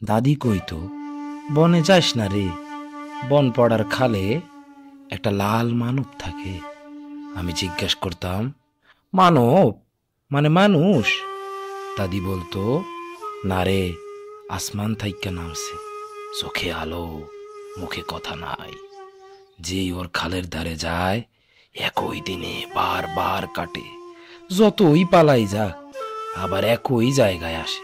দাদি কইতো, বনে যাস না রে, বন পড়ার খালে একটা লাল মানব থাকে। আমি জিজ্ঞাসা করতাম, মানব মানে মানুষ? দাদি বলতো, না রে, আসমান থাইকা নামছে, চোখে আলো, মুখে কথা নাই। যেই ওর খালের ধারে যায় একই দিনে বারবার কাটে, যতই পালাই যাক আবার একই জায়গায় আসে।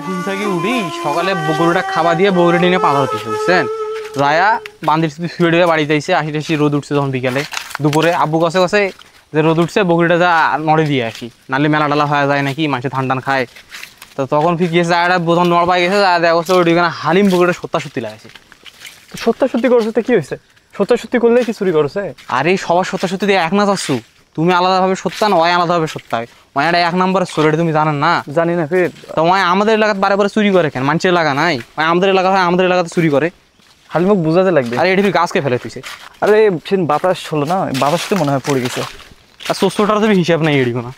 ঘুম থেকে উঠি সকালে গরুটা খাবার দিয়ে বউরে নিয়ে পাতা হচ্ছে বুঝছেন। রায়া বান্দির শুধু শুয়ে ডুয়ে বাড়ি যাইছে, আসি টাসি রোদ উঠছে তখন বিকালে দুপুরে আব্বু কাছে কাছে যে রোদ উঠছে বকরিটা যা নড়ে দিয়ে আসি, নাহলে মেলা টালা হয়ে যায় নাকি, মানুষের ধান টান খায়। তো তখন ফিকিয়েছে জায়গাটা বোধন নড় পাই গেছে, দেখা করছে ওইখানে হালিম বকরিটা সত্যি লাগাইছে। তো সত্যি করছে তো কি হয়েছে? সত্যি করলেই কি চুরি করছে? আরে সবার সত্যি দিয়ে এক না যাচ্ছু, তুমি আলাদাভাবে সত্যা না, ওই আলাদাভাবে সত্যা। ওয়াইটা এক নম্বরের চোর, এটা তুমি জানেন না? জানি না ফের। তো ওই আমাদের এলাকাতে বারে বারে চুরি করে কেন? মানুষের এলাকা নাই, ওই আমাদের এলাকা হয়, আমাদের এলাকাতে চুরি করে। হালিমুখ বুঝাতে লাগবে। আরে এটি গাছকে ফেলে তুইছে। আরে সেদিন বাতাস হলো না, বাতাসতে মনে হয় পড়ে গেছে। আর চোরটার তুমি হিসাব নাই এড়িও না।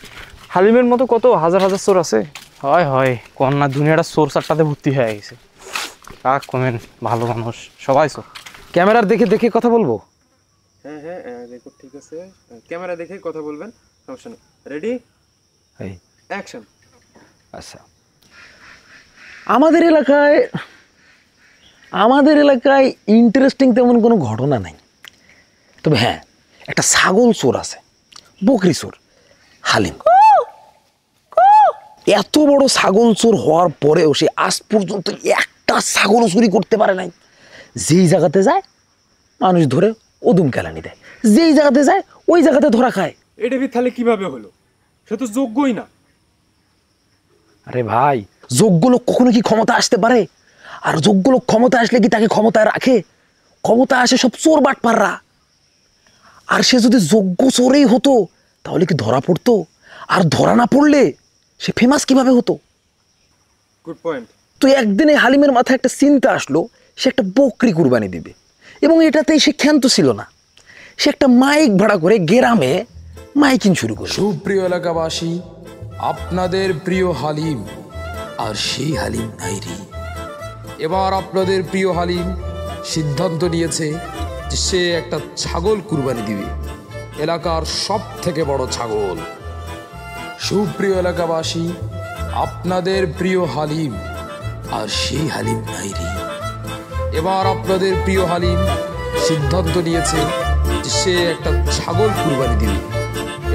হালিমের মতো কত হাজার হাজার চোর আছে। হয় হয়, কন্যা দুনিয়াটা চোর চারটাতে ভর্তি হয়ে গেছে। কাক কমেন, ভালো মানুষ সবাই চোর। ক্যামেরার দেখে দেখে কথা বলবো? হ্যাঁ হ্যাঁ রেকর্ড ঠিক আছে, ক্যামেরা দেখে কথা বলবেন, সমস্যা নেই। Ready, action. আচ্ছা, আমাদের এলাকায় ইন্টারেস্টিং তেমন কোনো ঘটনা নাই, তবে হ্যাঁ একটা ছাগল চোর আছে, বকরি চোর, হালিম। এত বড় ছাগল চোর হওয়ার পরেও সে আজ পর্যন্ত একটা ছাগলও চুরি করতে পারে নাই। যেই জায়গাতে যায় মানুষ ধরে ওদুম কেলানি দেয়, যেই জায়গাতে যায় ওই জায়গাতে ধরা খায়। এটা তাহলে কিভাবে হলো? সে তো যোগ্যই না। আরে ভাই, যোগ্য লোক কখনো কি ক্ষমতা আসতে পারে? আর যোগ্য লোক ক্ষমতা আসলে কি তাকে ক্ষমতায় রাখে? ক্ষমতা আসে সব চোর বাটপাররা। আর সে যদি যোগ্য চোরেই হতো তাহলে কি ধরা পড়তো? আর ধরা না পড়লে সে ফেমাস কিভাবে হতো? Good point. তো একদিনে হালিমের মাথায় একটা চিন্তা আসলো, সে একটা বকরি কুরবানি দিবে, এবং এটাতেই সে ক্ষান্ত ছিল না। সে একটা মাইক ভাড়া করে গ্রামে মাইকিং শুরু করল। সুপ্রিয় এলাকাবাসী, আপনাদের প্রিয় হালিম, আর সেই হালিম নাইরি। এবার আপনাদের প্রিয় হালিম সিদ্ধান্ত নিয়েছে যে সে একটা ছাগল কুরবানি দিবে, এলাকার সব থেকে বড় ছাগল। সুপ্রিয় এলাকাবাসী, আপনাদের প্রিয় হালিম, আর সেই হালিম নাইরি। এবার আপনাদের প্রিয় হালিম সিদ্ধান্ত নিয়েছে যে সে একটা ছাগল কুরবানি দিবে,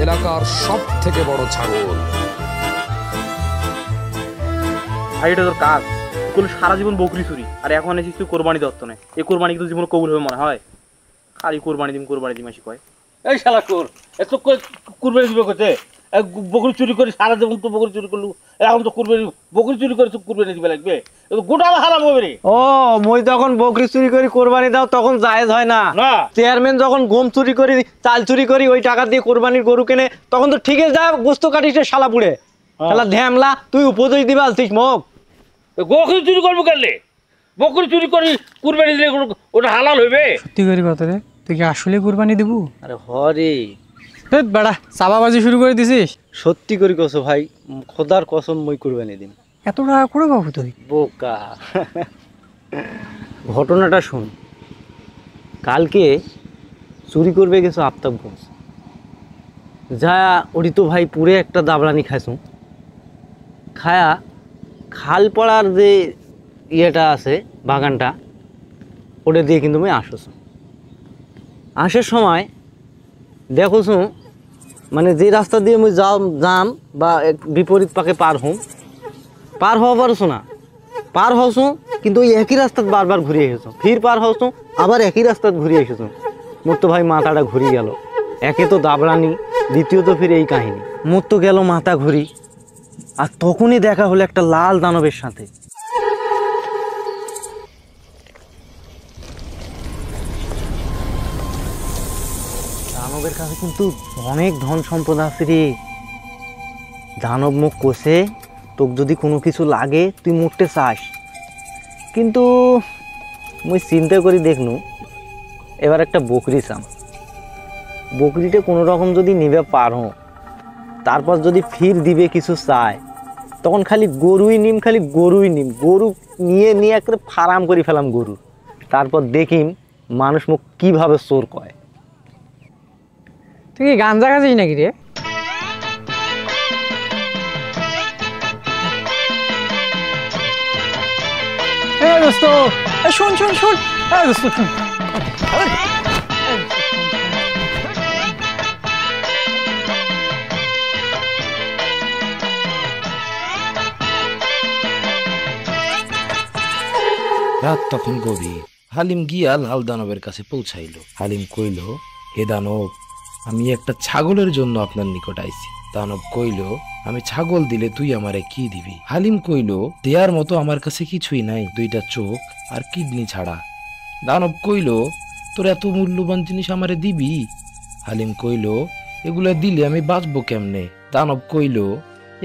এলাকার সব থেকে বড় ছাগল। ভাই এটা তোর কাজ, কোনো সারা জীবন বকরি চুরি, আর এখন এসেছিস তুই কোরবানি দত্ত নেই। এই কোরবানি কিন্তু জীবন কবুল হবে মনে হয়? খালি কোরবানি দিম আসি কয়। এই শালা চোর, এত কুরবানি দিবে কোথায়? বকরি চুরি করে সারা জীবন তো বকরি চুরি করলু, এখন তো কুরবানি বকরি চুরি করে তো কুরবানি দিবে লাগবে, গোটা হারাম হবে রে। ও মই যখন বকরি চুরি করি কোরবানি দাও তখন জায়েজ হয় না? চেয়ারম্যান যখন গম চুরি করি, চাল চুরি করি, ওই টাকা দিয়ে কোরবানির গরু কেনে, তখন তো ঠিক আছে, গোস্ত কাটিস শালা পুড়ে। শালা ধ্যামলা, তুই উপদেশ দিবা আসছিস মোক? বকরি চুরি করবো কেন? বকরি চুরি করি কুরবানি দিলে ওটা হালাল হইবে? সত্যি করি কথা রে, তুই কি আসলে কুরবানি দেবো? আরে হরে বেড়া চাপাবাজি শুরু করে দিছিস। সত্যি করি কসো ভাই, খোদার কসম মই কুরবানি দিন। এত টাকা করে পাবো তুই? বোকা, ঘটনাটা শুন। কালকে চুরি করবে গেছো আফতাবগঞ্জ, যা ওটি তো ভাই পুরে একটা দাবরানি খাইছো, খায়া খালপাড়ার যে ইয়েটা আছে বাগানটা, ওটা দিয়ে কিন্তু আমি আসছো। আসার সময় দেখোছো মানে যে রাস্তা দিয়ে আমি যাম বা বিপরীত পাকে পার হওয়া পারছো না, পার হওছো কিন্তু ওই একই রাস্তাত বারবার ঘুরে এসেছো, ফির পার হওছো আবার একই রাস্তাত ঘুরে এসেছো। মোর তো ভাই মাথাটা ঘুরে গেল। একে তো দাবরানি, দ্বিতীয়ত ফির এই কাহিনী। মোর তো গেল মাথা ঘুরি। আর তখনই দেখা হলো একটা লাল দানবের সাথে। দানবের কাছে কিন্তু অনেক ধন সম্পদ আছে রে। দানব মুখ কষে, তোকে যদি কোনো কিছু লাগে তুই মুখতে চাস, কিন্তু মুই চিন্তা করি দেখনু এবার একটা বকরি চাম। বকরিটা কোনো রকম যদি নিবে পারো, তারপর যদি ফির দিবে কিছু চায়, তখন খালি গরুই নিম, খালি গরুই নিম, গরু নিয়ে নিয়ে একটা ফার্ম করে ফেলাম গরু। তারপর দেখিম মানুষ মুখ কিভাবে চোর কয়। তুই কি গাঞ্জা খাচ্ছিস নাকি রে? দোস্ত শোন শোন শোন, দোস্ত শোন। রাত তখন গভীর। হালিম গিয়া লাল দানবের কাছে পৌঁছাইল। হালিম কইল, হে দানব, আমি একটা ছাগলের জন্য আপনার নিকট আইছি। দানব কইল, আমি ছাগল দিলে তুই আমারে কি দিবি? হালিম কইল, দেয়ার মতো আমার কাছে কিছুই নাই, 2টা চোখ আর কিডনি ছাড়া। দানব কইল, তোর এত মূল্যবান জিনিস আমারে দিবি? হালিম কইল, এগুলা দিলে আমি বাঁচবো কেমনে? দানব কইল,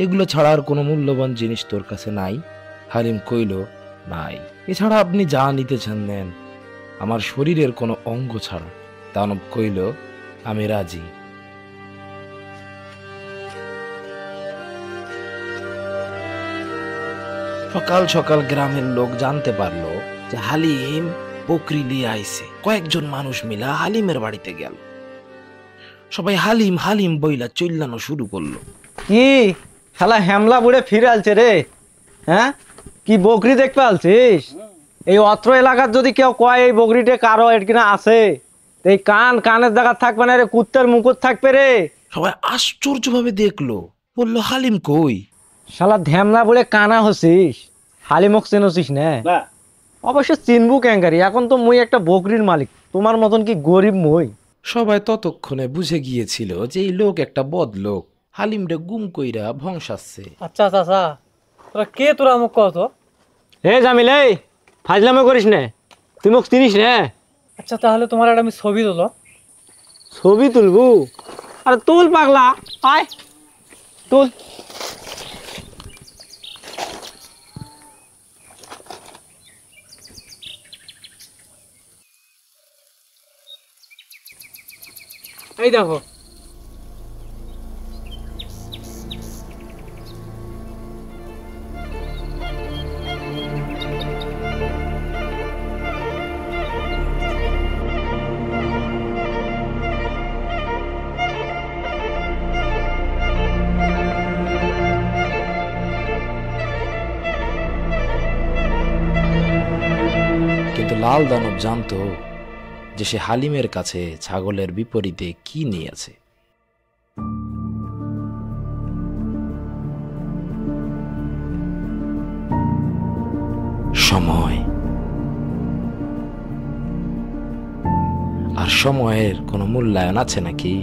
এগুলো ছাড়া আর কোনো মূল্যবান জিনিস তোর কাছে নাই? হালিম কইল, নাই। এছাড়া আপনি যা নিতে চান নেন, আমার শরীরের কোনো অঙ্গ ছাড়া। দানব কইল, আমি রাজি। সকাল সকাল গ্রামের লোক জানতে পারলো যে হালিম বকরি নিয়ে আইছে। কয়েকজন মানুষ মিলা হালিমের বাড়িতে গেল। সবাই হালিম হালিম বইলা চিল্লানো শুরু করলো। কি শালা হ্যামলা বুড়ে ফিরে আলছে রে? হ্যাঁ, কি বকরি দেখতে আলছিস? এই অত্র এলাকার যদি কেউ কয় এই বকরিটা কারো এর কিনা আছে, এই কানের জায়গা থাকবে না রে, কুত্তার মুকুট থাকবে রে। সবাই আশ্চর্য ভাবে দেখলো, বললো, হালিম কই? শালা ধ্যামলা বুড়ে কানা হচ্ছিস, হালিমক চেনছিস না? অবশ্য চিনবু ক্যাঙ্গারি, এখন তো মুই একটা বকরির মালিক, তোমার মতন কি গরিব মই? সবাই ততক্ষণে বুঝে গিয়েছিল যে এই লোক একটা বদ লোক, হালিমরে গুম কইরা ভংসাচ্ছে। আচ্ছা চাচা, তোরা কে তোরা মুখ কত? হে জামিল, এই ফাজলামো করিস না, তুই মুখ চিনিস না? আচ্ছা তাহলে তোমার একটা আমি ছবি তোলো। ছবি তুলবু? আরে তুল পাগলা, আয় তুল। এই দেখো, কিন্তু লাল দানব জানতো যে সে হালিমের কাছে ছাগলের বিপরীতে কি নিয়েছে। সময়। আর সময়ের কোনো মূল্যায়ন আছে নাকি?